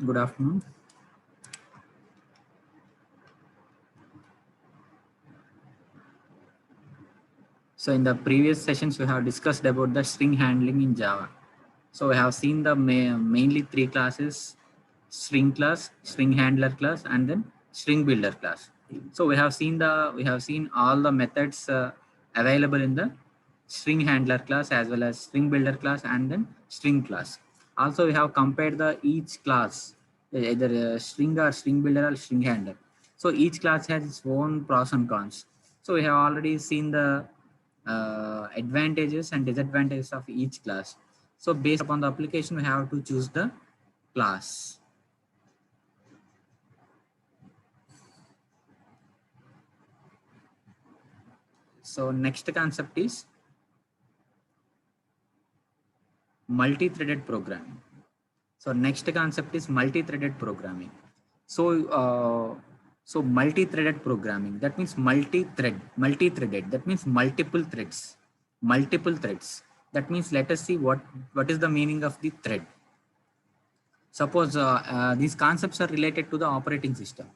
Good afternoon. So in the previous sessions, we have discussed about the string handling in Java. So we have seen the mainly three classes: string class, string handler class, and then string builder class. So we have seen all the methods available in the string handler class as well as string builder class and then string class. Also, we have compared the each class, either string or string builder or string handler. So each class has its own pros and cons. So we have already seen the advantages and disadvantages of each class. So based upon the application, we have to choose the class. So next concept is multi-threaded programming. So next concept is multi-threaded programming. So multi-threaded programming, that means multi-threaded. That means multiple threads. Multiple threads. That means let us see what is the meaning of the thread. Suppose these concepts are related to the operating system.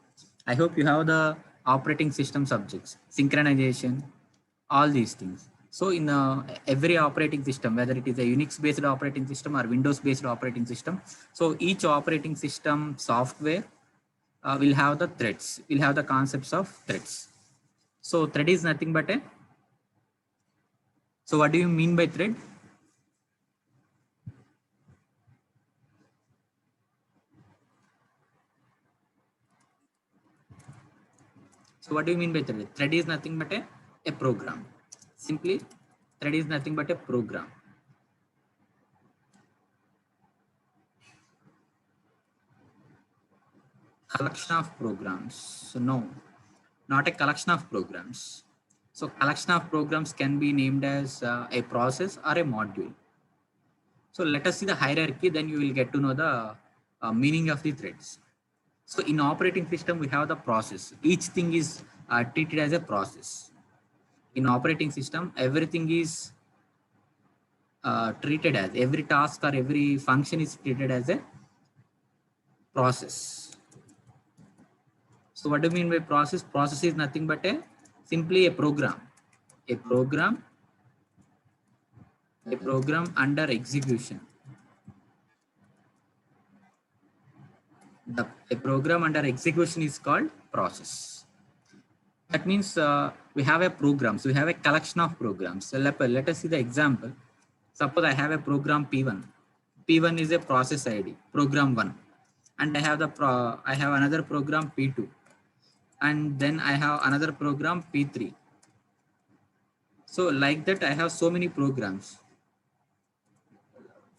I hope you have the operating system subjects, synchronization, all these things. So in every operating system, whether it is a Unix based operating system or Windows based operating system, so each operating system software will have the threads, will have the concepts of threads. So thread is nothing but a, so what do you mean by thread? So what do you mean by thread? Thread is nothing but a program. Simply, thread is nothing but a program. Collection of programs. So no, not a collection of programs. So collection of programs can be named as a process or a module. So let us see the hierarchy, then you will get to know the meaning of the threads. So in operating system, we have the process. Each thing is treated as a process. In operating system, everything is treated as, every task or every function is treated as a process. So what do you mean by process? Process is nothing but a simply a program. A program under execution. A program under execution is called process. That means we have a program. So we have a collection of programs. So let us see the example. Suppose I have a program P1. P1 is a process ID, program 1. And I have another program P2. And then I have another program P3. So like that, I have so many programs.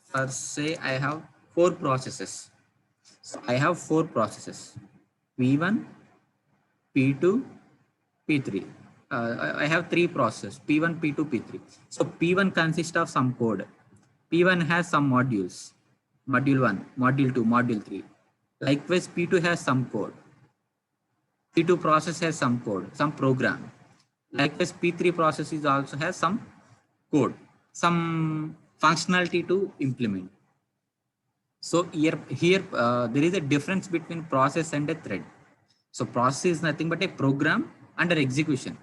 For say I have 4 processes. So I have 4 processes: P1, P2, P3. I have 3 processes: P1, P2, P3. So P1 consists of some code. P1 has some modules: module 1, module 2, module 3. Likewise, P2 has some code. P2 process has some code, some program. Likewise, P3 process is also has some code, some functionality to implement. So here there is a difference between process and a thread. So process is nothing but a program under execution.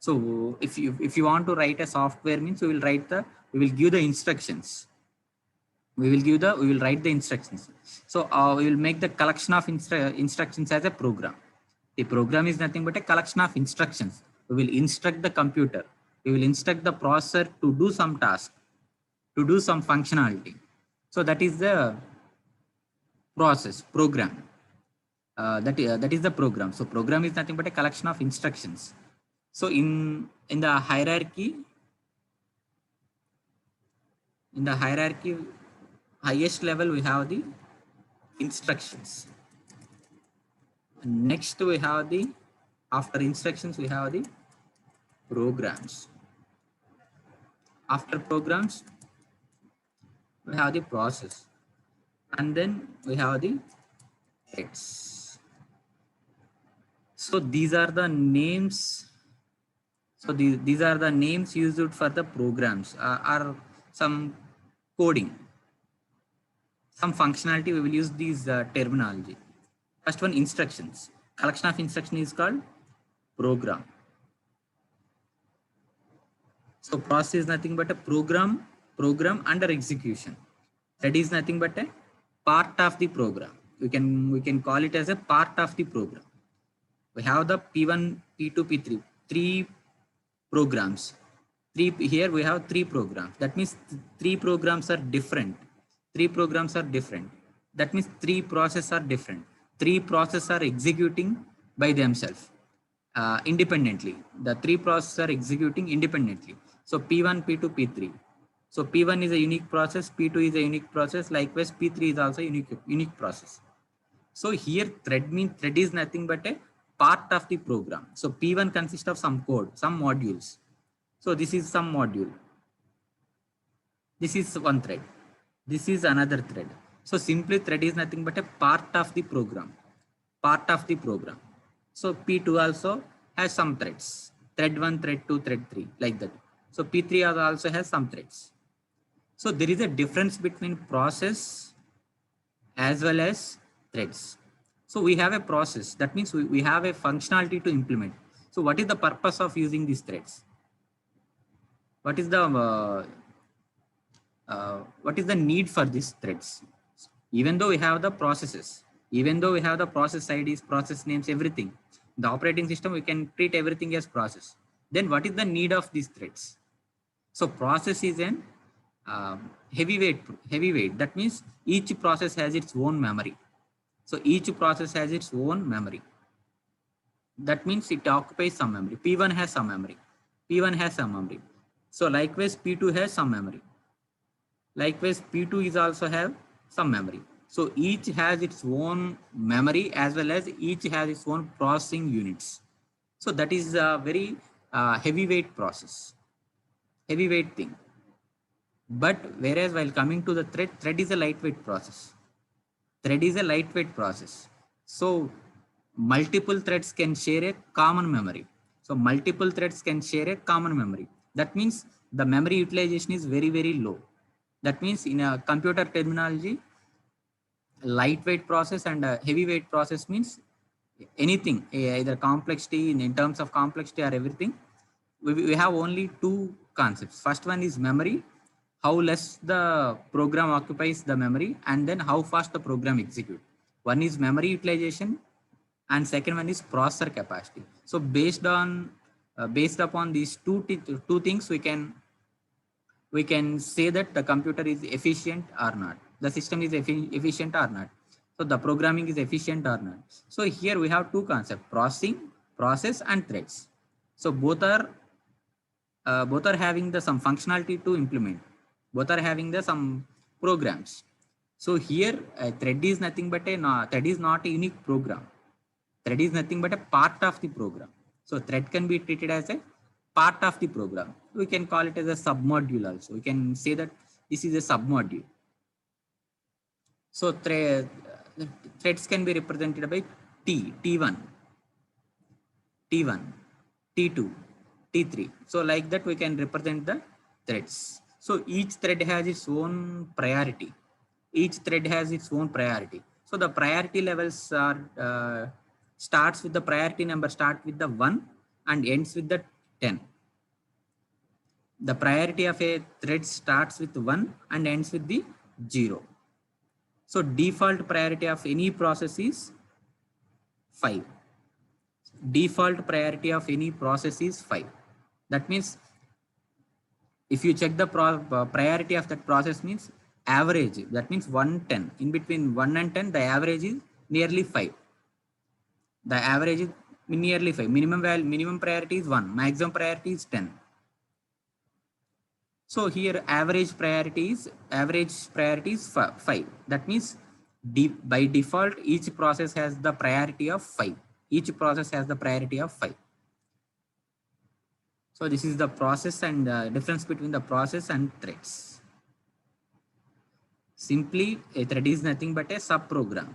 So if you want to write a software, means we will give the instructions. We will write the instructions. So we will make the collection of instructions as a program. The program is nothing but a collection of instructions. We will instruct the computer. We will instruct the processor to do some task, to do some functionality. So that is the process, program. That is the program. So program is nothing but a collection of instructions. So in the hierarchy, highest level we have the instructions. Next we have the, after instructions we have the programs. After programs we have the process, and then we have the threads. So these are the names. So these are the names used for the programs or some coding. some functionality, we will use these terminology. First one, instructions. Collection of instruction is called program. So process is nothing but a program under execution. That is nothing but a part of the program. We can call it as a part of the program. We have the P1, P2, P3, three programs. Here we have three programs. That means three programs are different. Three programs are different. That means three processes are different. Three processes are executing by themselves independently. The three processes are executing independently. So P1, P2, P3. So P1 is a unique process, P2 is a unique process, likewise P3 is also unique process. So here thread is nothing but a part of the program. So P1 consists of some code, some modules. So this is some module. This is one thread. This is another thread. So simply thread is nothing but a part of the program. Part of the program. So P2 also has some threads. Thread 1, thread 2, thread 3, like that. So P3 also has some threads. So there is a difference between process as well as threads. So we have a process. That means we have a functionality to implement. So what is the purpose of using these threads? What is the need for these threads? Even though we have the processes, even though we have the process IDs, process names, everything, the operating system, we can treat everything as process. Then what is the need of these threads? So process is an heavyweight. That means each process has its own memory. So each process has its own memory. That means it occupies some memory. P1 has some memory. P1 has some memory. So likewise, P2 has some memory. Likewise, P2 is also have some memory. So each has its own memory as well as each has its own processing units. So that is a very heavyweight process, heavyweight thing. But whereas while coming to the thread is a lightweight process. Thread is a lightweight process. So multiple threads can share a common memory. So multiple threads can share a common memory. That means the memory utilization is very, very low. That means in a computer terminology, lightweight process and a heavyweight process means anything, either complexity in terms of complexity or everything. We have only two concepts. First one is memory, how less the program occupies the memory, and then how fast the program executes. One is memory utilization, and second one is processor capacity. So based upon these two things, we can say that the computer is efficient or not, the system is efficient or not, so the programming is efficient or not. So here we have two concepts: process and threads. So both are having the some functionality to implement, both are having the some programs. So here thread is nothing but thread is not a unique program. Thread is nothing but a part of the program. So thread can be treated as a part of the program. We can call it as a submodule also. We can say that this is a submodule. So threads can be represented by T1, T1, T2, T3. So like that we can represent the threads. So each thread has its own priority. Each thread has its own priority. So the priority levels are starts with the priority number start with the 1 and ends with the 10. The priority of a thread starts with 1 and ends with the 0. So default priority of any process is 5. Default priority of any process is 5. That means if you check the priority of that process means average, that means 110. In between 1 and 10, the average is nearly 5. The average is nearly 5. Minimum priority is 1. Maximum priority is 10. So here average priority is 5. That means by default, each process has the priority of 5. Each process has the priority of 5. So this is the process and difference between the process and threads. Simply a thread is nothing but a subprogram.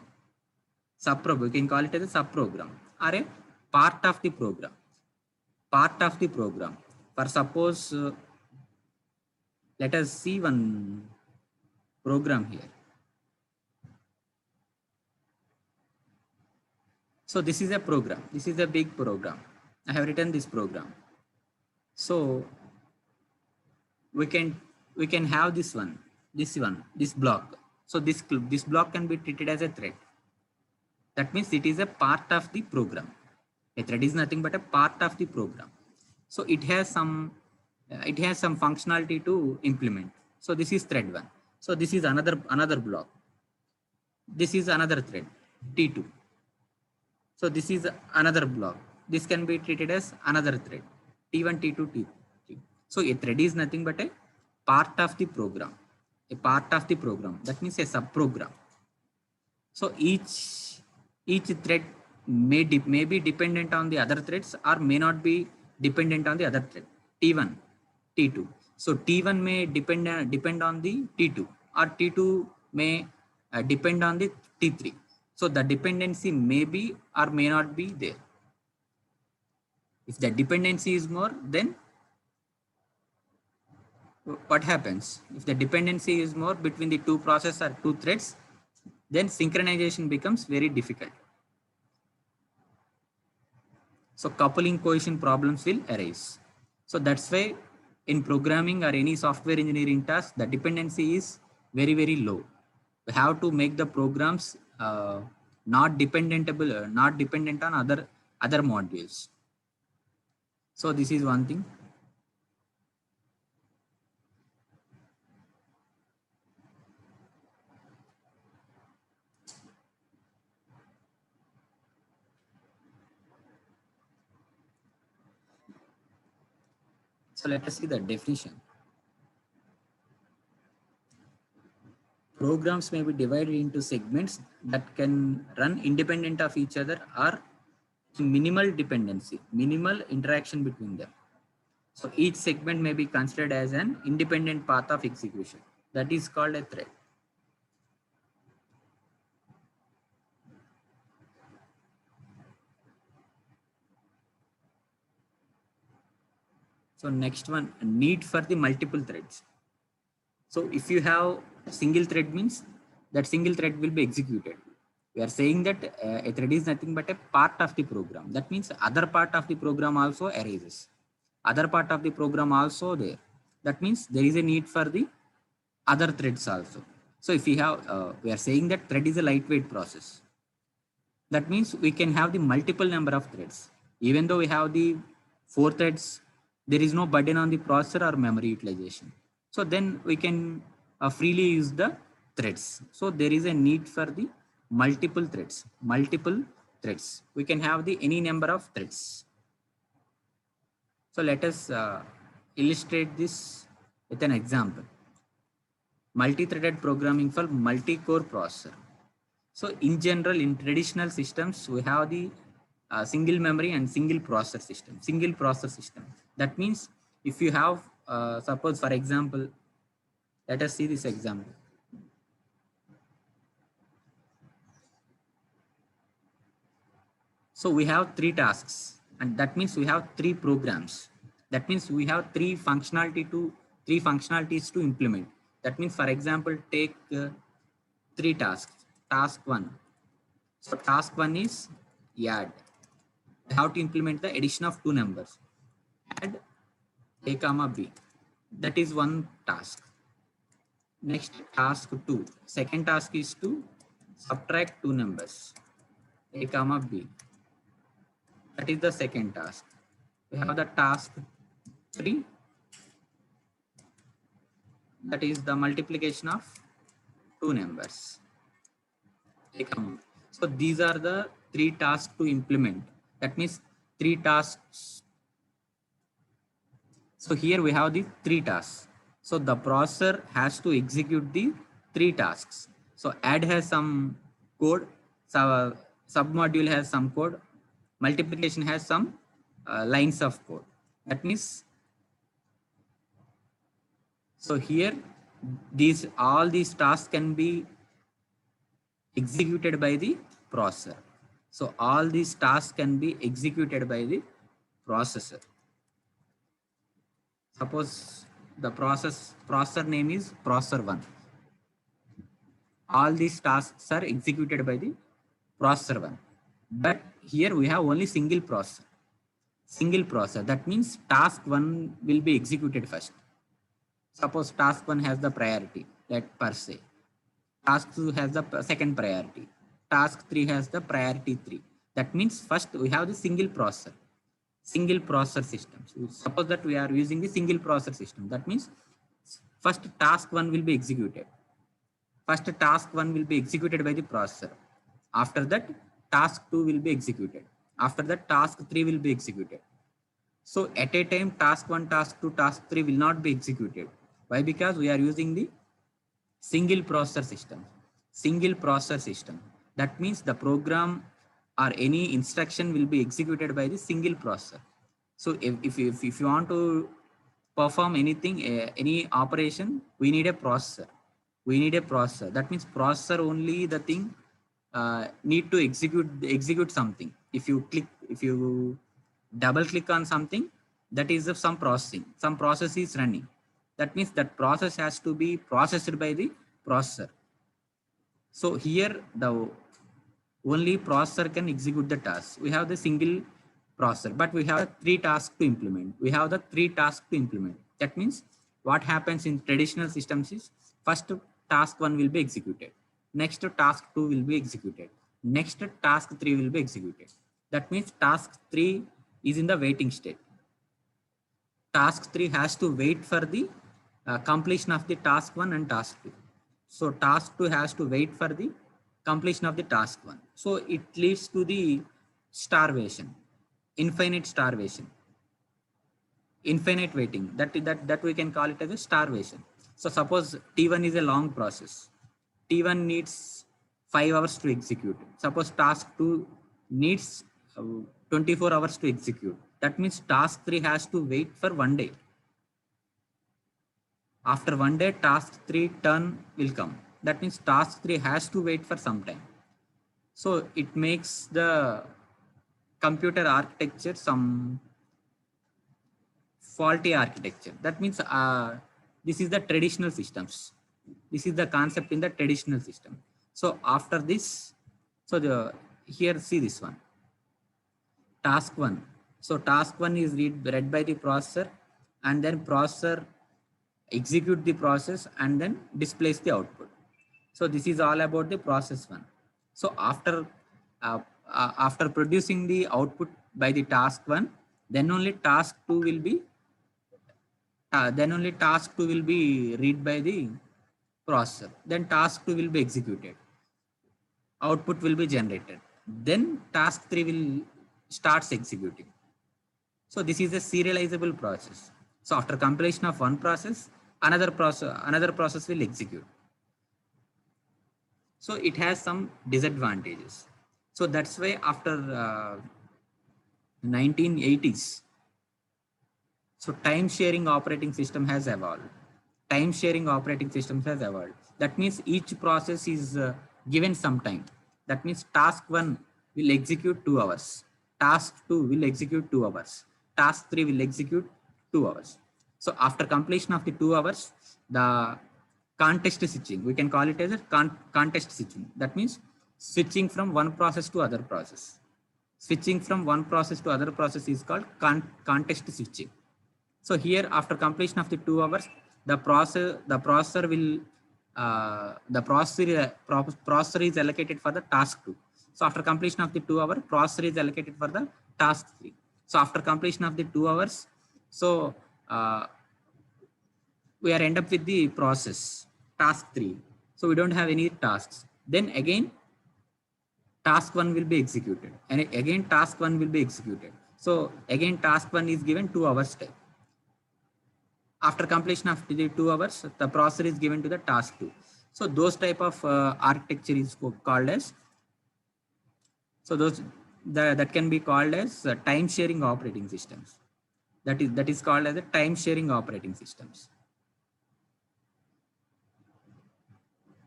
We can call it as a subprogram or a part of the program. Part of the program. For suppose, let us see one program here. So this is a program. This is a big program. I have written this program. So we can have this block. So this block can be treated as a thread. That means it is a part of the program. A thread is nothing but a part of the program. So it has some functionality to implement. So this is thread 1. So this is another block. This is another thread, T2. So this is another block. This can be treated as another thread, T1, T2, T3. So a thread is nothing but a part of the program. A part of the program. That means a subprogram. So each thread may be dependent on the other threads or may not be dependent on the other thread. T1, T2. So T1 may depend on the T2, or T2 may depend on the T3. So the dependency may be or may not be there. If the dependency is more, then what happens? If the dependency is more between the two processes or two threads, then synchronization becomes very difficult. So coupling cohesion problems will arise. So that's why in programming or any software engineering task, the dependency is very, very low. We have to make the programs not dependent on other modules. So this is one thing. So let us see the definition. Programs may be divided into segments that can run independent of each other or minimal dependency, minimal interaction between them. So each segment may be considered as an independent path of execution. That is called a thread. So next one, need for the multiple threads. So if you have a single thread, means that single thread will be executed. We are saying that a thread is nothing but a part of the program. That means other part of the program also arises. Other part of the program also there. That means there is a need for the other threads also. So if we have, we are saying that thread is a lightweight process. That means we can have the multiple number of threads. Even though we have the 4 threads, there is no burden on the processor or memory utilization. So then we can freely use the threads. So there is a need for the multiple threads. We can have the any number of threads. So let us illustrate this with an example. Multi-threaded programming for multi-core processor. So in general, in traditional systems, we have the single memory and single processor system. That means if you have, suppose for example, let us see this example. So we have 3 tasks, and that means we have 3 programs. That means we have 3 functionalities to implement. That means, for example, take 3 tasks. Task 1. So task 1 is add. I have to implement the addition of 2 numbers. Add a comma b. That is one task. Next, task 2. Second task is to subtract 2 numbers, a comma b. That is the second task. We have the task 3. That is the multiplication of 2 numbers, a comma. So these are the 3 tasks to implement. That means 3 tasks. So here we have the 3 tasks. So the processor has to execute the 3 tasks. So add has some code, so submodule has some code, multiplication has some lines of code. That means, so here all these tasks can be executed by the processor. So all these tasks can be executed by the processor. Suppose the processor name is processor 1. All these tasks are executed by the processor 1. But here we have only single processor. Single processor. That means task 1 will be executed first. Suppose task 1 has the priority, that per se. Task 2 has the second priority. Task 3 has the priority 3. That means first we have the single processor. Single processor system. So suppose that we are using the single processor system. That means first task 1 will be executed. First task 1 will be executed by the processor. After that, task 2 will be executed. After that, task 3 will be executed. So at a time, task 1, task 2, task 3 will not be executed. Why? Because we are using the single processor system. Single processor system. That means the program or any instruction will be executed by the single processor. So if you want to perform anything, any operation, we need a processor. We need a processor. That means processor only the thing need to execute something. If you double click on something, that is of some processing. Some process is running. That means that process has to be processed by the processor. So here the only processor can execute the task. We have the single processor, but we have 3 tasks to implement. We have the 3 tasks to implement. That means what happens in traditional systems is first task 1 will be executed. Next task 2 will be executed. Next task 3 will be executed. That means task 3 is in the waiting state. Task 3 has to wait for the completion of the task 1 and task 2. So task 2 has to wait for the completion of the task 1. So it leads to the starvation, infinite starvation, infinite waiting. That we can call it as a starvation. So suppose T1 is a long process. T1 needs 5 hours to execute. Suppose task 2 needs 24 hours to execute. That means task 3 has to wait for 1 day. After 1 day, task 3 turn will come. That means task 3 has to wait for some time. So it makes the computer architecture some faulty architecture. That means this is the traditional systems. This is the concept in the traditional system. So after this, so here see this one. Task 1. So task 1 is read by the processor, and then processor execute the process and then displays the output. So this is all about the process 1. So after producing the output by the task 1, then only task 2 will be read by the processor. Then task 2 will be executed. Output will be generated. Then task 3 will starts executing. So this is a serializable process. So after completion of one process, another process will execute. So it has some disadvantages. So that's why after 1980s, so time sharing operating system has evolved. Time sharing operating systems has evolved. That means each process is given some time. That means task 1 will execute 2 hours. Task 2 will execute 2 hours. Task 3 will execute 2 hours. So after completion of the 2 hours, the context switching, we can call it as a context switching. That means switching from one process to other process. Switching from one process to other process is called context switching. So here after completion of the 2 hours, the processor is allocated for the task 2. So after completion of the 2 hours, processor is allocated for the task 3. So after completion of the 2 hours, so we are end up with the process task 3. So we don't have any tasks. Then again, task 1 will be executed, and again task 1 will be executed. So again task 1 is given 2 hours time. After completion of the 2 hours, the processor is given to the task 2. So those type of architecture is called as, so that can be called as time sharing operating systems. That is called as a time sharing operating systems.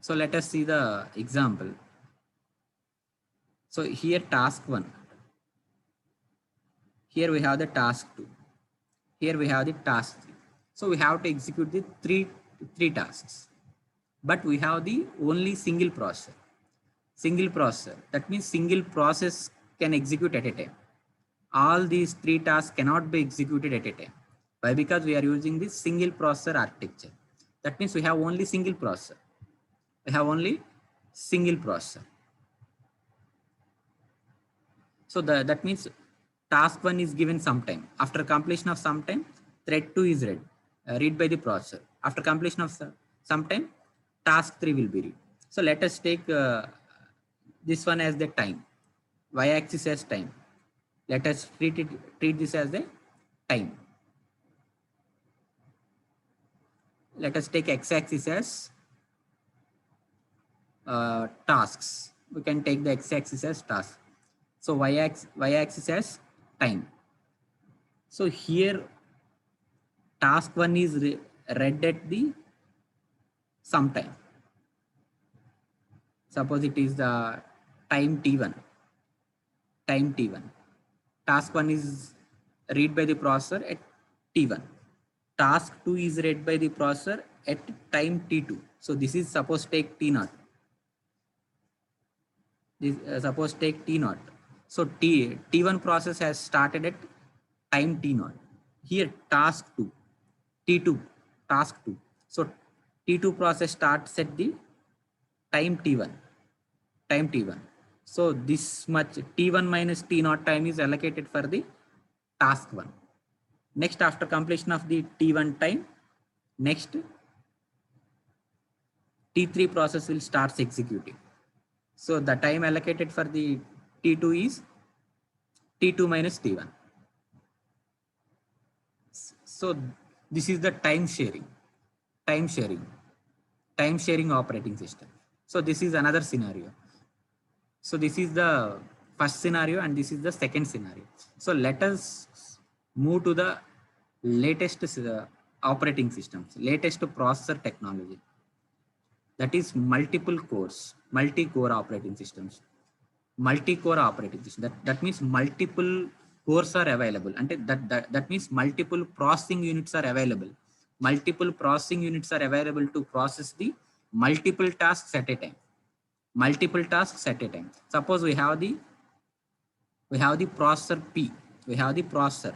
So let us see the example. So here task 1. Here we have the task 2. Here we have the task 3. So we have to execute the three tasks. But we have the only single processor. Single processor. That means single process can execute at a time. All these 3 tasks cannot be executed at a time. Why? Because we are using this single processor architecture. That means we have only single processor. We have only single processor. So that means task 1 is given sometime. After completion of some time, thread 2 is read by the processor. After completion of some time, task 3 will be read. So let us take this one as the time, y-axis as time. Let us treat this as the time. Let us take x-axis as tasks. We can take the x-axis as task. So y-axis as time. So here task 1 is read at the sometime. Suppose it is the time t1. Time t1. Task 1 is read by the processor at t1. Task 2 is read by the processor at time t2. So this is suppose take t0. This suppose take t0. So t1 process has started at time t0. Here task 2, t2, task 2. So t2 process starts at the time t1. Time t1. So this much t1 minus t0 time is allocated for the task 1. Next, after completion of the t1 time, next t3 process will start executing. So the time allocated for the t2 is t2 minus t1. So this is the time sharing operating system. So this is another scenario. So this is the first scenario and this is the second scenario. So let us move to the latest operating systems, latest processor technology. That is multi-core operating systems. Multi-core operating system. That means multiple cores are available. And that means multiple processing units are available. Multiple processing units are available to process the multiple tasks at a time. Multiple tasks at a time. Suppose we have the processor P. We have the processor.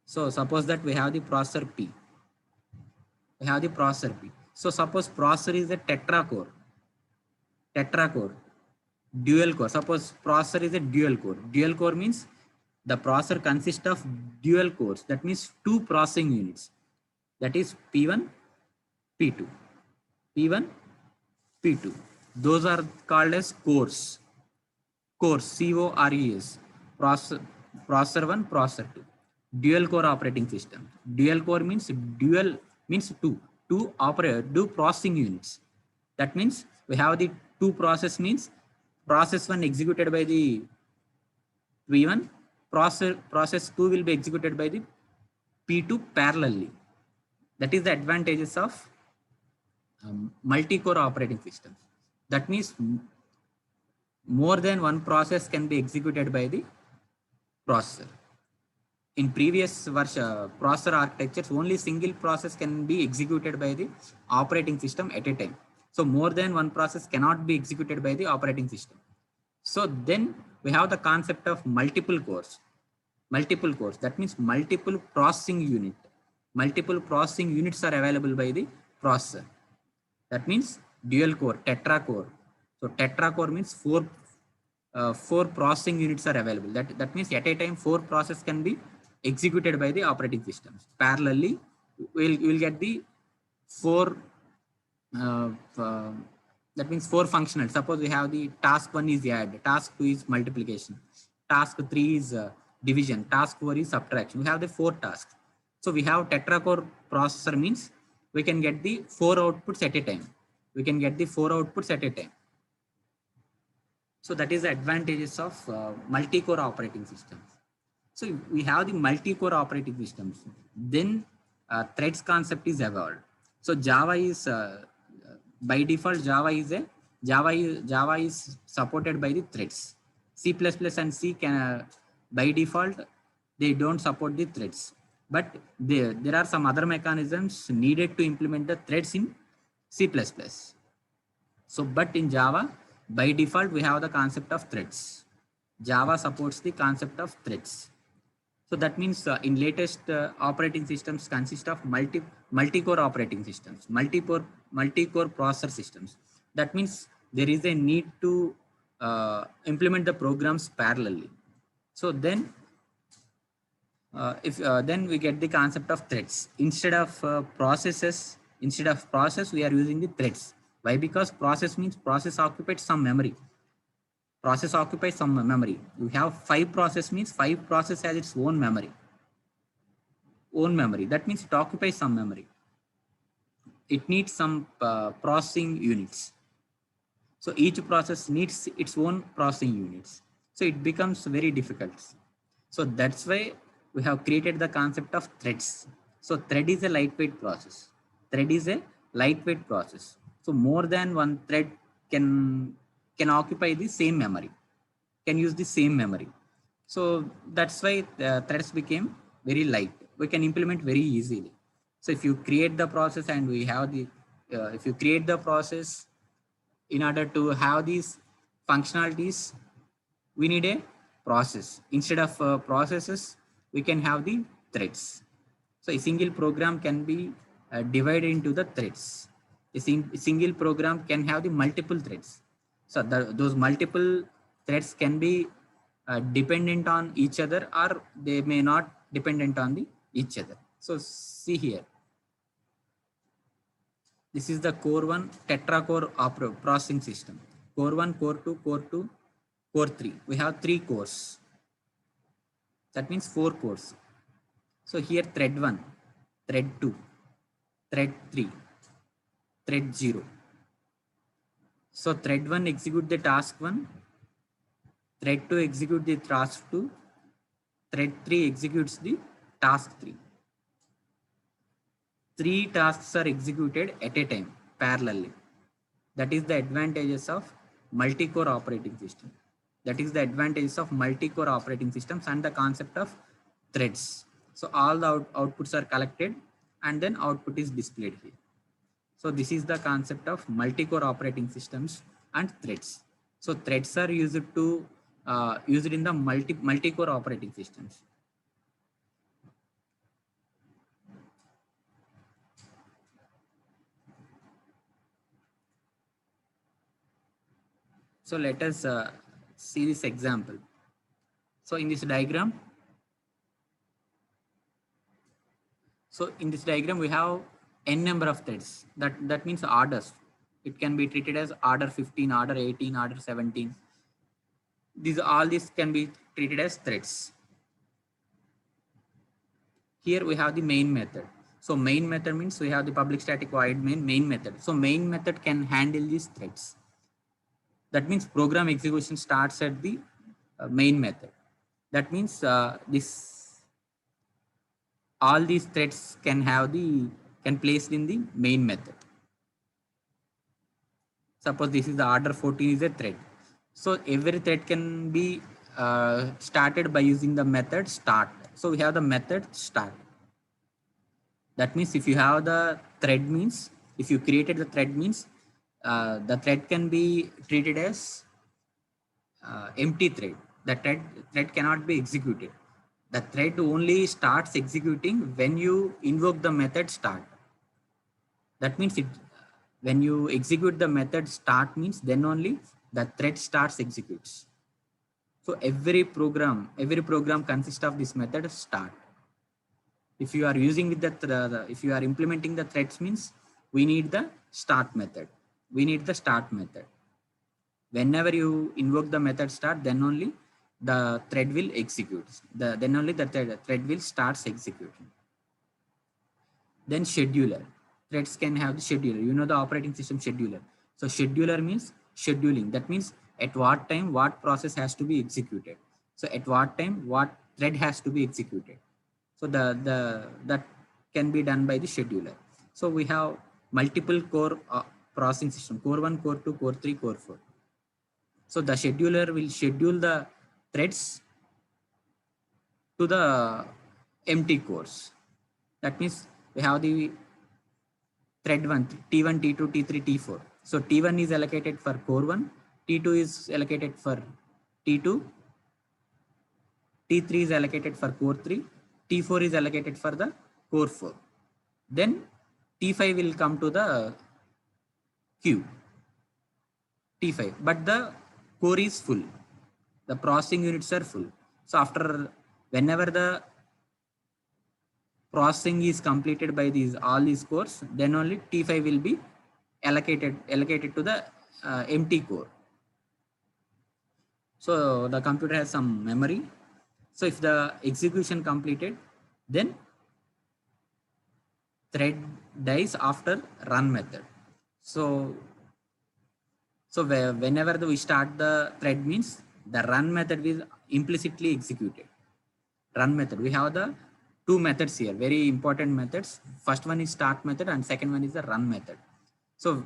So suppose that we have the processor P. We have the processor P. So suppose processor is a tetra core, dual core. Suppose processor is a dual core. Dual core means the processor consists of dual cores. That means 2 processing units. That is P1, P2. P1, P2. Those are called as cores. Cores, C-O-R-E-S. Processor 1, processor 2. Dual core operating system. Dual core means dual means 2. Do processing units. That means we have the 2 process means process 1 executed by the P1, process 2 will be executed by the P2 parallelly. That is the advantages of multi-core operating systems. That means more than one process can be executed by the processor. In previous processor architectures, only single process can be executed by the operating system at a time. So more than one process cannot be executed by the operating system. So then we have the concept of multiple cores. That means multiple processing unit. Multiple processing units are available by the processor. That means dual core, tetra core. So tetra core means 4 processing units are available. That means at a time 4 processes can be executed by the operating systems. Parallelly, we'll get the 4 that means 4 functional. Suppose we have the task 1 is add, task 2 is multiplication, task 3 is division, task 4 is subtraction. We have the 4 tasks. So we have tetra core processor means we can get the 4 outputs at a time. So that is the advantages of multi-core operating systems. So we have the multi-core operating systems. Then threads concept is evolved. So Java is by default Java is supported by the threads. C++ and C can by default they don't support the threads. But there are some other mechanisms needed to implement the threads in C++. So but in Java By default, we have the concept of threads. Java supports the concept of threads. So that means in latest operating systems consist of multi-core operating systems, multi-core processor systems. That means there is a need to implement the programs parallelly. So then, if then we get the concept of threads instead of processes. Instead of process, we are using the threads. Why? Because process means process occupies some memory. Process occupies some memory. You have 5 process means 5 process has its own memory. Own memory. That means it occupies some memory. It needs some processing units. So each process needs its own processing units. So it becomes very difficult. So that's why we have created the concept of threads. So thread is a lightweight process. Thread is a lightweight process. So more than one thread can occupy the same memory, can use the same memory. So that's why the threads became very light. We can implement very easily. So if you create the process and we have the, if you create the process in order to have these functionalities, we need a process. Instead of processes, we can have the threads. So a single program can be divided into the threads. A single program can have the multiple threads. So those multiple threads can be dependent on each other, or they may not dependent on the each other. So see here, this is the core 1 tetra-core processing system. Core 1, core 2, core 2, core 3. We have 3 cores. That means 4 cores. So here thread 1, thread 2, thread 3, thread 0. So thread 1 execute the task 1, thread 2 execute the task 2, thread 3 executes the task 3. 3 tasks are executed at a time parallelly. That is the advantages of multi-core operating system. That is the advantages of multi-core operating systems and the concept of threads. So all the outputs are collected and then output is displayed here. So this is the concept of multi-core operating systems and threads. So threads are used to used in the multi-core operating systems. So let us see this example. So in this diagram, we have n number of threads. That means orders. It can be treated as order 15, order 18, order 17. All these can be treated as threads. Here we have the main method. So main method means we have the public static void main method. So main method can handle these threads. That means program execution starts at the main method. That means all these threads can place in the main method. Suppose this is the order 14 is a thread. So every thread can be started by using the method start. So we have the method start. That means if you have the thread means, if you created the thread means, the thread can be treated as empty thread. The thread cannot be executed. The thread only starts executing when you invoke the method start. That means when you execute the method start means then only the thread starts executes. So every program consists of this method start. If you are using with if you are implementing the threads means we need the start method. We need the start method. Whenever you invoke the method start, then only the thread will execute. Then only the thread will starts executing. Then scheduler. Threads can have the scheduler. You know the operating system scheduler. So scheduler means scheduling. That means at what time what process has to be executed. So at what time what thread has to be executed. So that can be done by the scheduler. So we have multiple core processing system: core 1, core 2, core 3, core 4. So the scheduler will schedule the threads to the empty cores. That means we have the thread 1, T1, T2, T3, T4. So T1 is allocated for core 1, T2 is allocated for T2, T3 is allocated for core 3, T4 is allocated for the core 4. Then T5 will come to the queue, T5, but the core is full. The processing units are full. So after, whenever the processing is completed by these all these cores, then only T5 will be allocated to the empty core. So the computer has some memory. So if the execution completed, then thread dies after run method. So whenever we start the thread means the run method will implicitly executed. Run method, we have the two methods here, very important methods. First one is start method and second one is the run method. So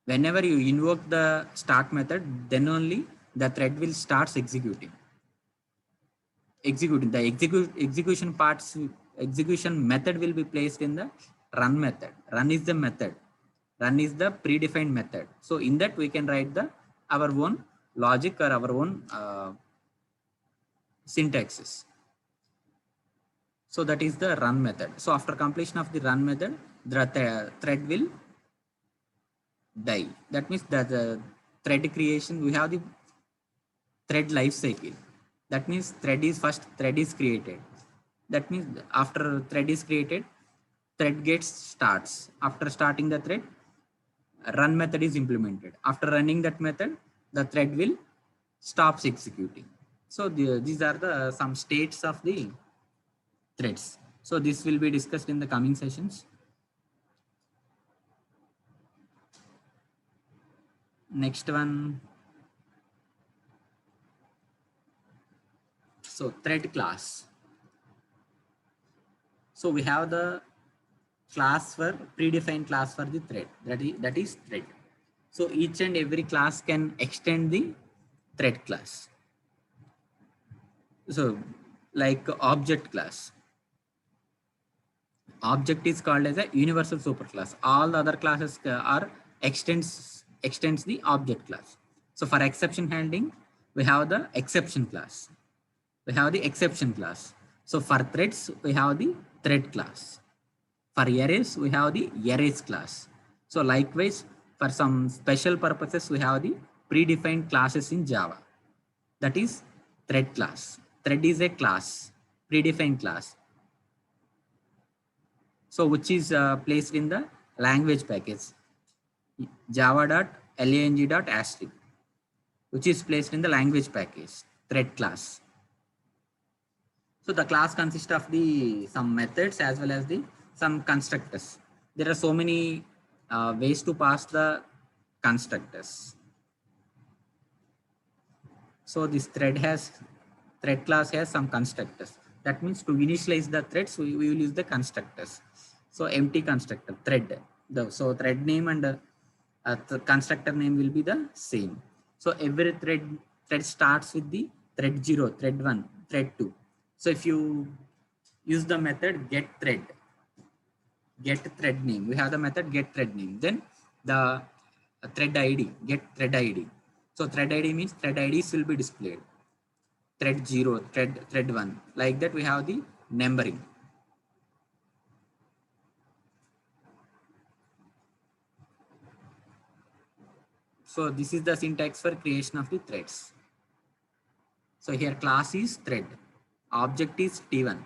whenever you invoke the start method, then only the thread will starts executing the execution parts. Execution method will be placed in the run method. Run is the method, run is the predefined method. So in that we can write the our own logic or our own syntaxes. So that is the run method. So after completion of the run method, the thread will die. That means that the thread creation, we have the thread life cycle. That means thread is created. That means after thread is created, thread gets starts. After starting the thread, run method is implemented. After running that method, the thread will stops executing. So these are the some states of the threads. So this will be discussed in the coming sessions. Next one. So thread class. So we have the class for predefined class for the thread, that is thread. So each and every class can extend the thread class. So like object class, object is called as a universal superclass. All the other classes are extends the object class. So for exception handling, we have the exception class. We have the exception class. So for threads, we have the thread class. For arrays, we have the arrays class. So likewise, for some special purposes, we have the predefined classes in Java. That is thread class. Thread is a class, predefined class. So which is placed in the language package, java.lang.asterisk, which is placed in the language package, thread class. So the class consists of the some methods as well as the some constructors. There are so many ways to pass the constructors. So this thread class has some constructors. That means to initialize the threads, we will use the constructors. So empty constructor thread. So thread name and the constructor name will be the same. So every thread starts with the thread 0, thread 1, thread 2. So if you use the method get thread name, we have the method get thread name. Then the thread ID, get thread ID. So thread ID means thread IDs will be displayed. Thread 0, thread 1. Like that we have the numbering. So this is the syntax for creation of the threads. So here class is thread, object is T1,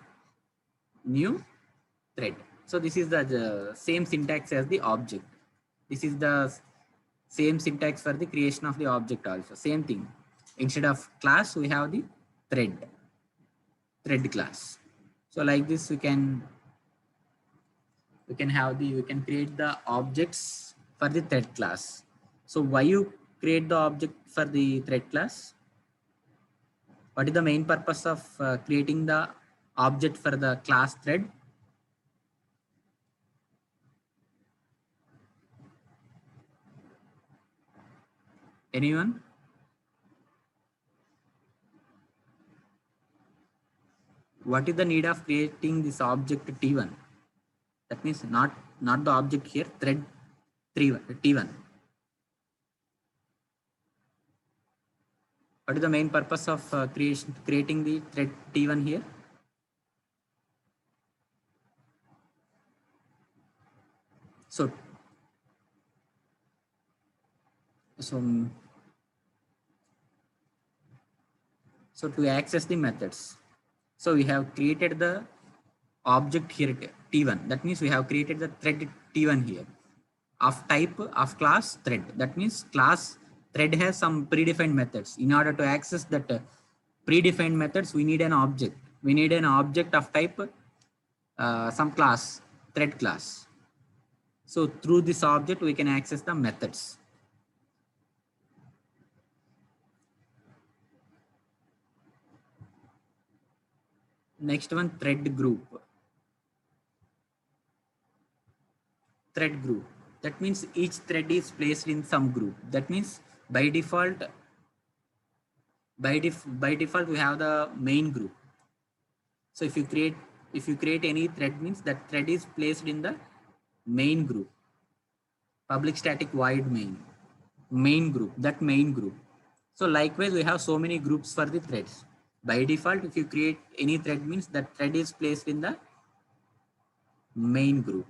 new thread. So this is the same syntax as the object. This is the same syntax for the creation of the object also. Same thing. Instead of class, we have the thread class. So like this, we can create the objects for the thread class. So why you create the object for the thread class? What is the main purpose of creating the object for the class thread? Anyone? What is the need of creating this object T1? That means not the object here, thread T1. What is the main purpose of creating the thread T1 here? So, so, so to access the methods, so we have created the object here T1. That means we have created the thread T1 here of type of class thread. That means class thread has some predefined methods. In order to access that predefined methods, we need an object. We need an object of type some class, thread class. So through this object, we can access the methods. Next one, thread group. Thread group. That means each thread is placed in some group. That means by default, by default, we have the main group. So if you create any thread, means that thread is placed in the main group. Public static void main group, that main group. So likewise, we have so many groups for the threads. By default, if you create any thread, means that thread is placed in the main group.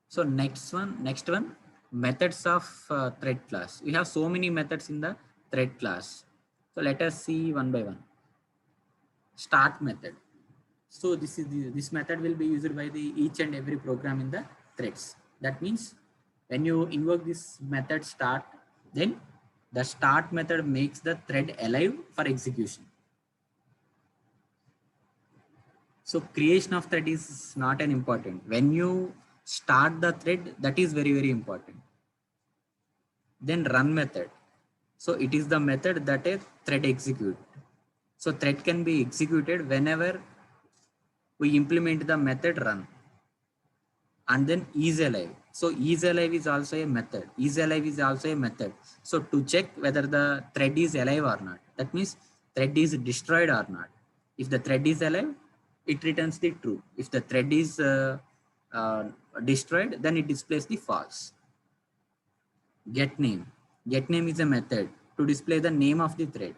So next one, methods of thread class. We have so many methods in the thread class. So let us see one by one. Start method. So this method will be used by the each and every program in the threads. That means when you invoke this method start, then the start method makes the thread alive for execution. So creation of thread is not an important. When you start the thread, that is very, very important. Then run method. So it is the method that a thread execute. So thread can be executed whenever we implement the method run. And then is alive. So is alive is also a method. Is alive is also a method. So to check whether the thread is alive or not. That means thread is destroyed or not. If the thread is alive, it returns the true. If the thread is destroyed, then it displays the false. Get name. Get name is a method to display the name of the thread.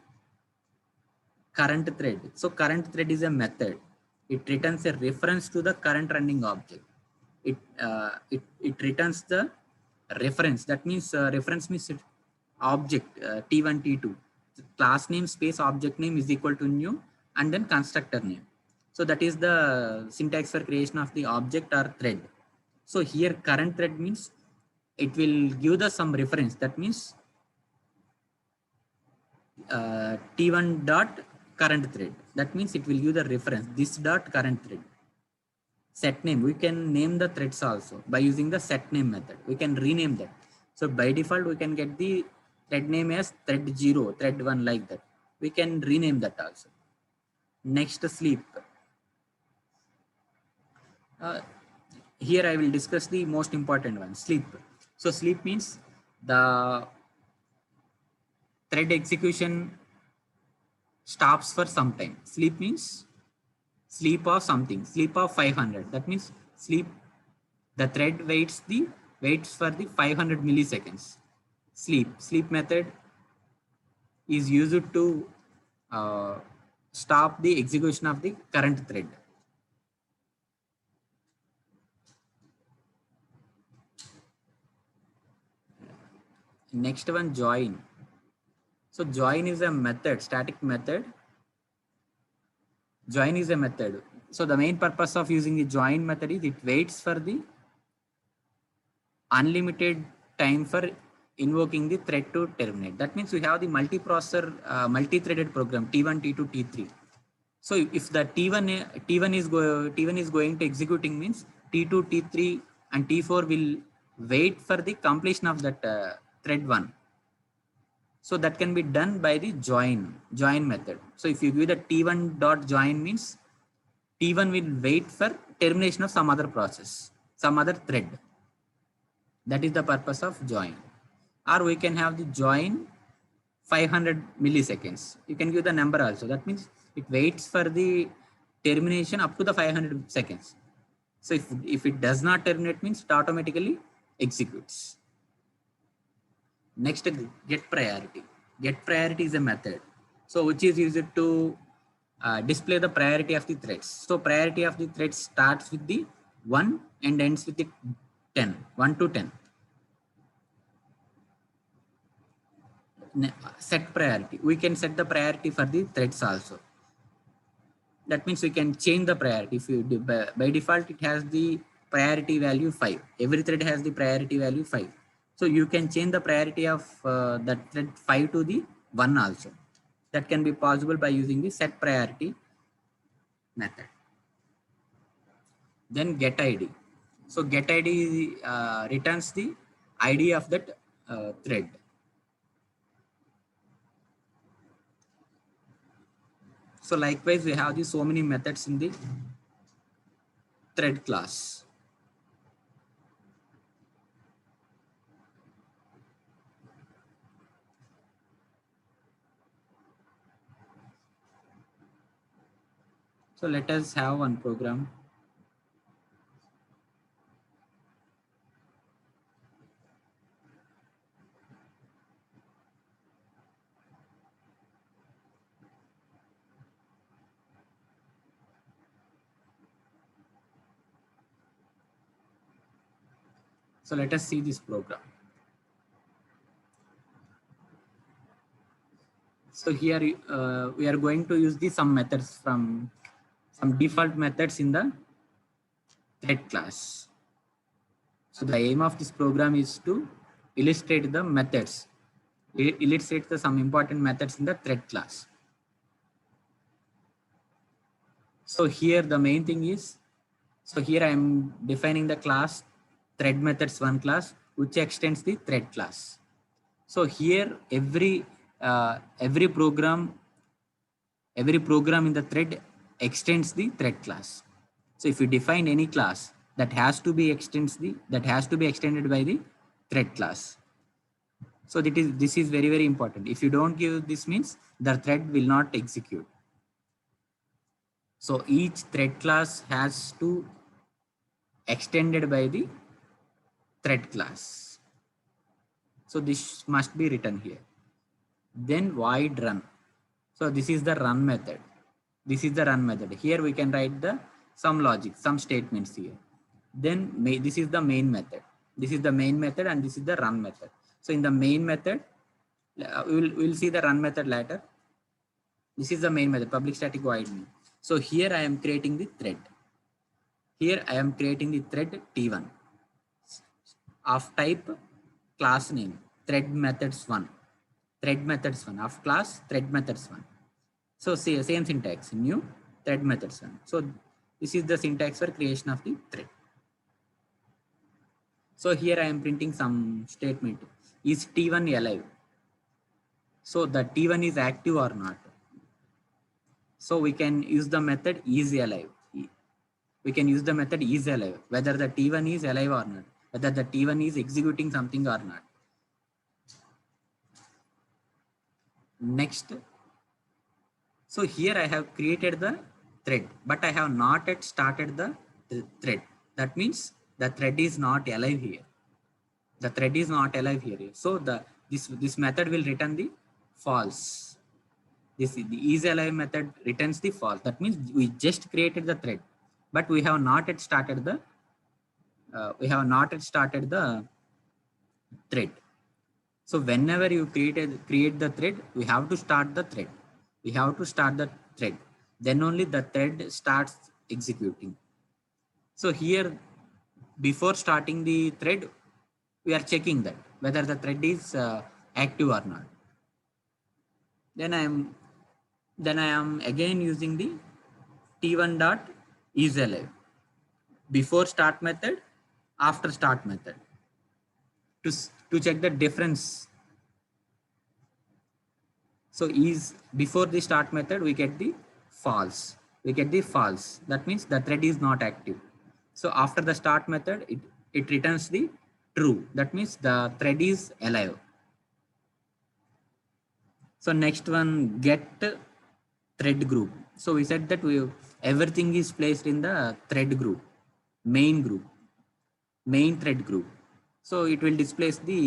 Current thread. So current thread is a method. It returns a reference to the current running object. It returns the reference. That means reference means object T1, T2. Class name space object name is equal to new and then constructor name. So that is the syntax for creation of the object or thread. So here current thread means it will give the some reference. That means T1 dot current thread. That means it will give the reference this dot current thread. Set name, we can name the threads also by using the set name method. We can rename that. So by default, we can get the thread name as thread 0, thread 1 like that. We can rename that also. Next, sleep. Here I will discuss the most important one, sleep. So sleep means the thread execution stops for some time. Sleep means sleep of something, sleep of 500. That means sleep, the thread waits for the 500 milliseconds. Sleep method is used to stop the execution of the current thread. Next one, join. So join is a method, static method. Join is a method. So the main purpose of using the join method is it waits for the unlimited time for invoking the thread to terminate. That means we have the multiprocessor, multi-threaded program T1, T2, T3. So if the T1 is going to executing means T2, T3, and T4 will wait for the completion of that thread 1. So that can be done by the join method. So if you give the T1 dot join means T1 will wait for termination of some other process, some other thread. That is the purpose of join. Or we can have the join 500 milliseconds. You can give the number also. That means it waits for the termination up to the 500 seconds. So if it does not terminate, means it automatically executes. Next, get priority. Get priority is a method, so which is used to display the priority of the threads. So priority of the threads starts with the 1 and ends with the 10, 1 to 10. Set priority. We can set the priority for the threads also. That means we can change the priority. If you do, by default, it has the priority value 5. Every thread has the priority value 5. So you can change the priority of that thread 5 to the 1 also. That can be possible by using the set priority method. Then get ID. So get ID returns the ID of that thread. So likewise, we have so many methods in the thread class. So let us have one program. So let us see this program. So here we are going to use some methods from some default methods in the thread class. So the aim of this program is to illustrate the methods, illustrate some important methods in the thread class. So here the main thing is, so here I am defining the class thread methods one class, which extends the thread class. So here every program in the thread extends the thread class. So if you define any class, that has to be extended by the thread class. So this is very, very important. If you don't give this, means the thread will not execute. So each thread class has to extended by the thread class. So this must be written here. Then void run. So this is the run method. This is the run method. Here we can write some logic, some statements here. Then this is the main method. This is the main method and this is the run method. So in the main method, we'll see the run method later. This is the main method, public static void main. So here I am creating the thread. Here I am creating the thread T1 of type class name thread methods 1. Thread methods 1 of class thread methods 1. So see, same syntax, new thread methods 1. So this is the syntax for creation of the thread. So here I am printing some statement. Is T1 alive? So the T1 is active or not? So we can use the method is alive. We can use the method is alive, whether the T1 is alive or not, whether the T1 is executing something or not. Next. So here I have created the thread, but I have not yet started the thread. That means the thread is not alive here. The thread is not alive here. So this method will return the false. The is alive method returns the false. That means we just created the thread, but we have not yet started the thread. So whenever you create the thread, we have to start the thread. We have to start the thread. Then only the thread starts executing. So here, before starting the thread, we are checking that whether the thread is active or not. Then I am again using the T1 dot is alive before start method, after start method to check the difference. So is before the start method, we get the false. That means the thread is not active. So after the start method, it returns the true. That means the thread is alive. So next one, get thread group. So we said that everything is placed in the thread group, main group, main thread group. So it will display the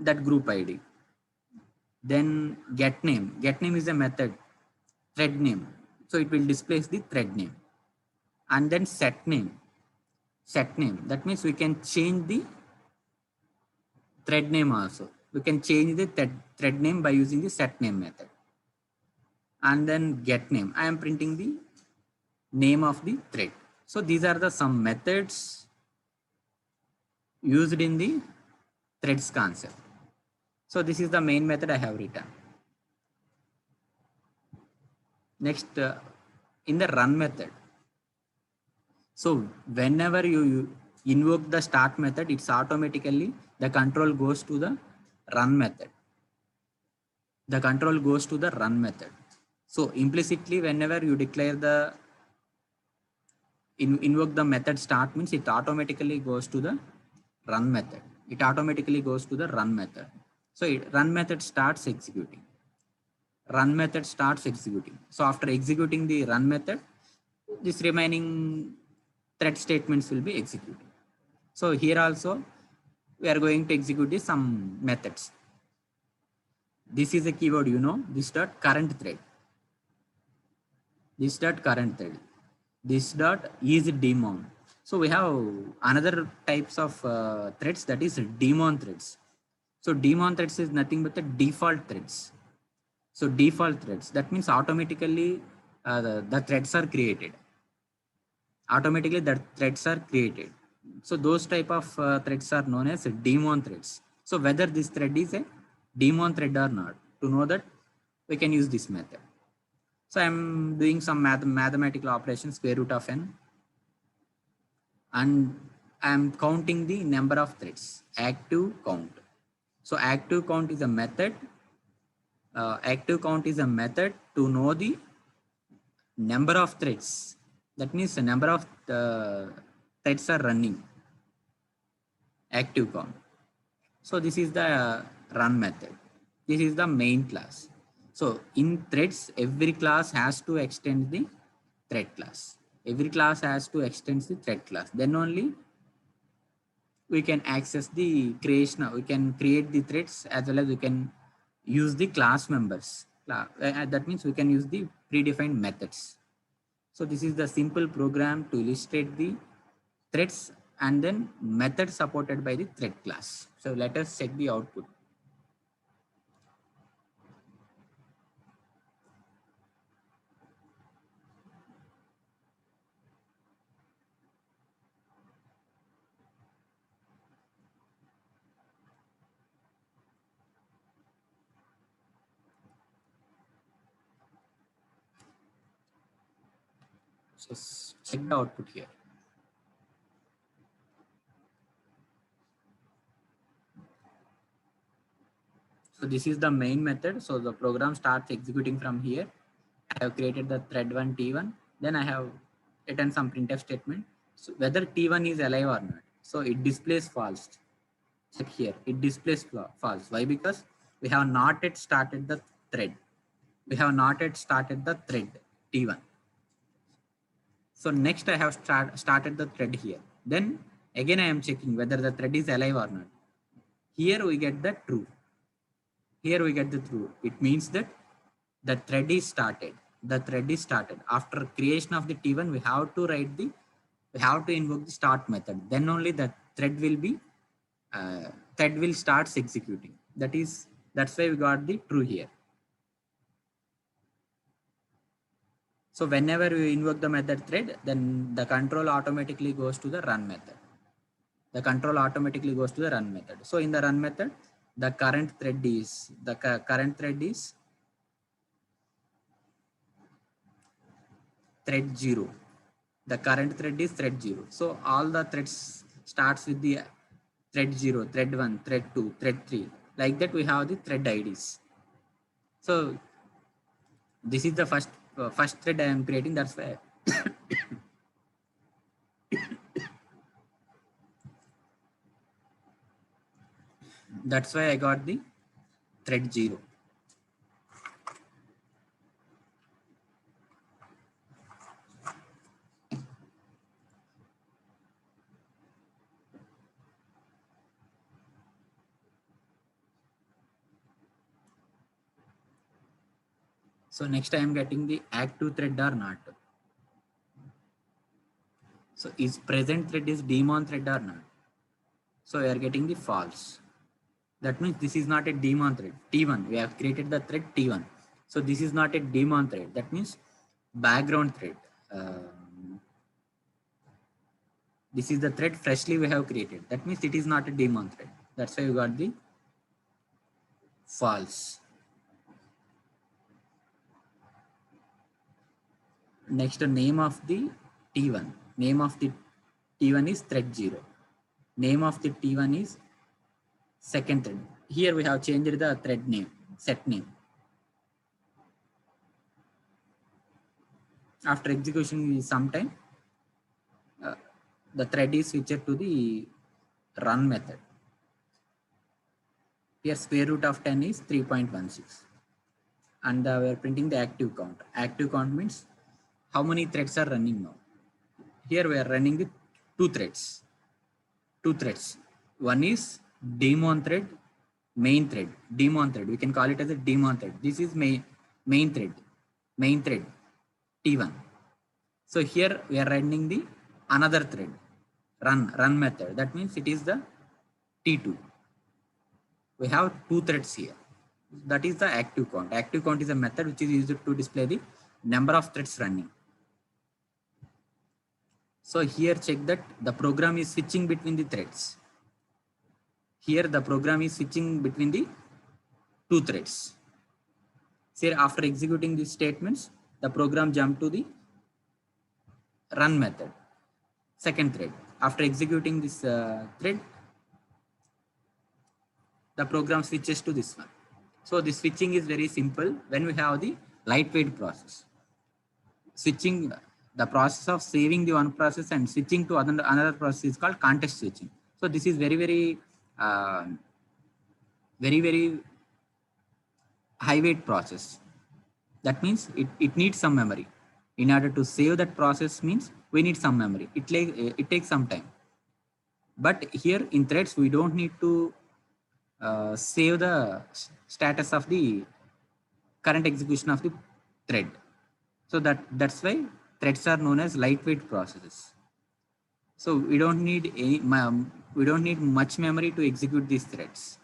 that group ID. Then get name is a method, thread name. So it will display the thread name. And then set name. That means we can change the thread name also. We can change the thread name by using the set name method. And then get name. I am printing the name of the thread. So these are the some methods used in the threads concept. So this is the main method I have written. Next, in the run method. So whenever you invoke the start method, it's automatically the control goes to the run method. The control goes to the run method. So implicitly, whenever you declare the invoke the method start, means it automatically goes to the run method. It automatically goes to the run method. So run method starts executing. Run method starts executing. So after executing the run method, this remaining thread statements will be executed. So here also we are going to execute some methods. This is a keyword, this dot current thread. This dot current thread. This dot is daemon. So we have another types of threads, that is daemon threads. So daemon threads is nothing but the default threads. So default threads, that means automatically the threads are created. Automatically the threads are created. So those type of threads are known as daemon threads. So whether this thread is a daemon thread or not, to know that we can use this method. So I'm doing some mathematical operations, square root of n, and I'm counting the number of threads, active count. So active count is a method. Active count is a method to know the number of threads. That means the number of threads are running. Active count. So this is the run method. This is the main class. So in threads, every class has to extend the thread class. Every class has to extend the thread class. Then only we can access the creation. We can create the threads, as well as we can use the class members. That means we can use the predefined methods. So this is the simple program to illustrate the threads and then method supported by the thread class. So let us check the output. So check the output here. So this is the main method. So the program starts executing from here. I have created the thread 1 T1. Then I have written some printf statement. So whether T1 is alive or not. So it displays false. Check here. It displays false. Why? Because we have not yet started the thread. We have not yet started the thread T1. So next I have started the thread here. Then again I am checking whether the thread is alive or not. Here we get the true. Here we get the true. It means that the thread is started. The thread is started. After creation of the T1, we have to invoke the start method. Then only the thread will start executing. That's why we got the true here. So whenever we invoke the method thread, then the control automatically goes to the run method. The control automatically goes to the run method. So in the run method, the current thread is thread 0. The current thread is thread 0. So all the threads starts with the thread 0, thread 1, thread 2, thread 3. Like that we have the thread IDs. So this is the first thread I am creating. That's why I got the thread 0. So next I am getting the active thread or not. So is present thread is daemon thread or not? So we are getting the false. That means this is not a daemon thread. T1, we have created the thread T1. So this is not a daemon thread. That means background thread. This is the thread freshly we have created. That means it is not a daemon thread. That's why you got the false. Next, the name of the T1. Name of the T1 is thread 0. Name of the T1 is second thread. Here we have changed the thread name, set name. After execution sometime, the thread is switched to the run method. Here square root of 10 is 3.16. And we are printing the active count. Active count means how many threads are running now. Here we are running the two threads. One is daemon thread, main thread, daemon thread. We can call it as a daemon thread. This is main thread, T1. So here we are running the another thread, run method. That means it is the T2. We have two threads here. That is the active count. Active count is a method which is used to display the number of threads running. So here check that the program is switching between the threads. Here the program is switching between the two threads. Say after executing these statements, the program jump to the run method, second thread. After executing this thread, the program switches to this one. So the switching is very simple when we have the lightweight process. Switching, the process of saving the one process and switching to another process is called context switching. So this is very high weight process. That means it needs some memory. In order to save that process means we need some memory. It takes some time. But here in threads, we don't need to save the status of the current execution of the thread. So that's why threads are known as lightweight processes. So we don't need much memory to execute these threads.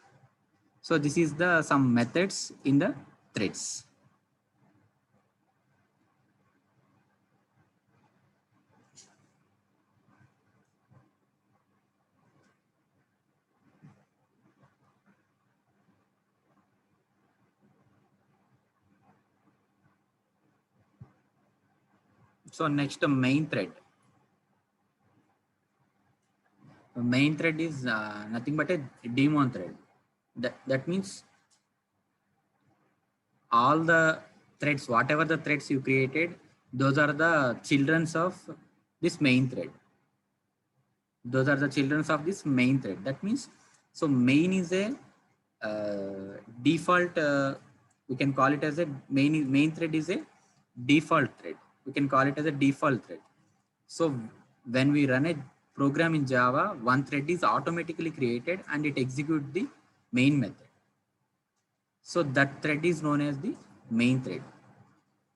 So this is the some methods in the threads. So next, the main thread. The main thread is nothing but a daemon thread. That means all the threads, whatever the threads you created, those are the children of this main thread. Those are the children of this main thread. That means, so main is a default, we can call it as a main thread is a default thread. We can call it as a default thread. So when we run a program in Java, one thread is automatically created and it executes the main method. So that thread is known as the main thread.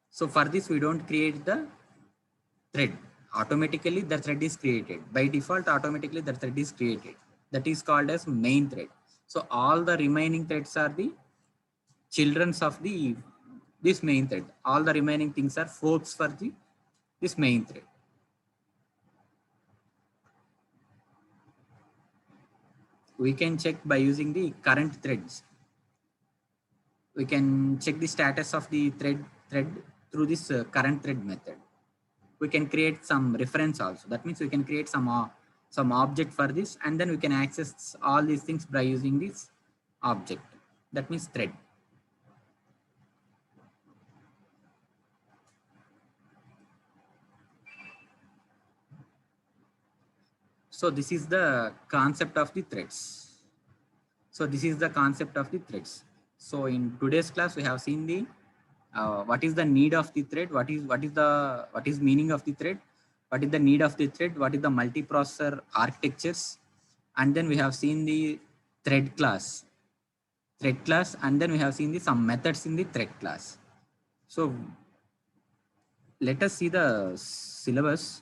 So for this, we don't create the thread. Automatically, the thread is created. By default, automatically the thread is created. That is called as main thread. So all the remaining threads are the children of this main thread. All the remaining things are forks for this main thread. We can check by using the current threads. We can check the status of the thread through this current thread method. We can create some reference also. That means we can create some object for this, and then we can access all these things by using this object. That means thread. So this is the concept of the threads. So this is the concept of the threads. So in today's class, we have seen the what is the need of the thread, what is meaning of the thread, what is the need of the thread, what is the multiprocessor architectures, and then we have seen the thread class, and then we have seen some methods in the thread class. So let us see the syllabus.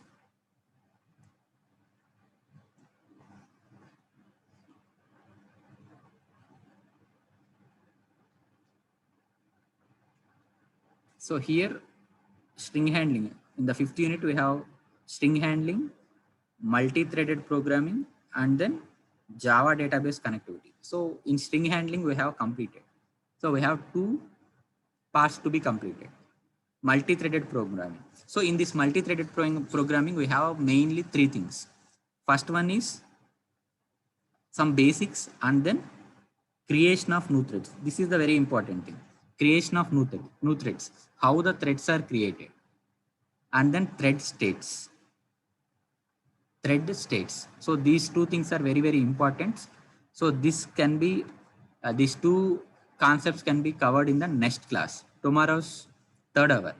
So here, string handling. In the fifth unit, we have string handling, multi-threaded programming, and then Java database connectivity. So in string handling, we have completed. So we have two parts to be completed. Multi-threaded programming. So in this multi-threaded programming, we have mainly three things. First one is some basics, and then creation of new threads. This is the very important thing. Creation of new threads. How the threads are created, and then thread states. Thread states. So these two things are very, very important. So this can be these two concepts can be covered in the next class. Tomorrow's third hour.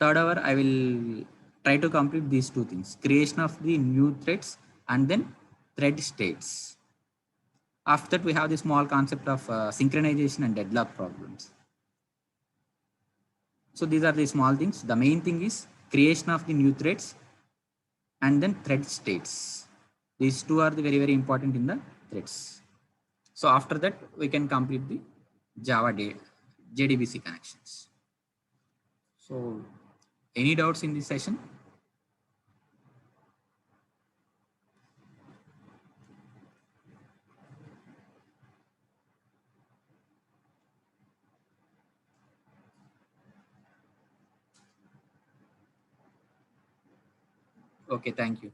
Third hour, I will try to complete these two things: creation of the new threads and then thread states. After that, we have the small concept of synchronization and deadlock problems. So these are the small things. The main thing is creation of the new threads and then thread states. These two are the very, very important in the threads. So after that, we can complete the Java JDBC connections. So any doubts in this session? Okay, thank you.